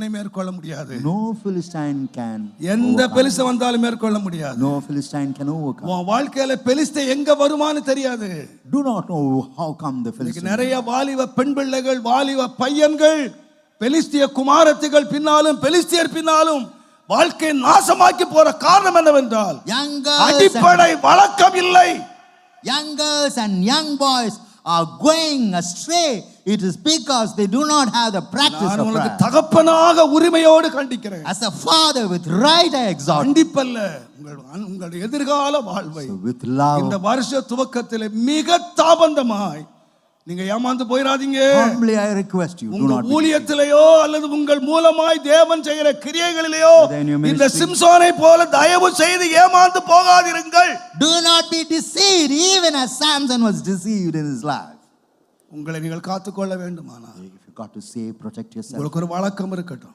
மேற்கொள்ள முடியாது. No Philistine can எந்த overcome. பெலிஸ்த வந்தாலும் மேற்கொள்ள முடியாது. No Philistine can overcome. உன் வாழ்க்கையில பெலிஸ்த எங்க வருமானு தெரியாது. Do not know how come the Philistine. நிறைய வாலிப பெண் பிள்ளைகள் வாலிப பையன்கள் பெலிஸ்திய குமாரத்திகள் பின்னாலும் பெலிஸ்தியர் பின்னாலும் வாழ்க்கை நாசமாக்கி போற காரணம் என்னவென்றால் அடிப்படை வழக்கம் இல்லை. Young girls and young boys are going astray. It is because they do not have the practice of prayer. தகப்பனாக உரிமையோடு கண்டிக்கிறேன். As a father with right I exhort. கண்டிப்பல்ல உங்கள் எதிர்கால வாழ்வை with love. இந்த வருஷ துவக்கத்திலே மிக தாபந்தமாய் நீங்க ஏமாந்து போயிராதீங்க. Humbly I request you, do not. ஊழியத்திலேயோ அல்லது உங்கள் மூலமாய் தேவன் செய்கிற கிரியைகளிலேயோ இந்த சிம்சோனை போல தயவு செய்து ஏமாந்து போகாதிருங்கள். Do not be deceived even as Samson was deceived in his life. உங்களை நீங்கள் காத்துக்கொள்ள வேண்டுமானால் if you got to save, protect yourself. உங்களுக்கு ஒரு வழக்கம் இருக்கட்டும்.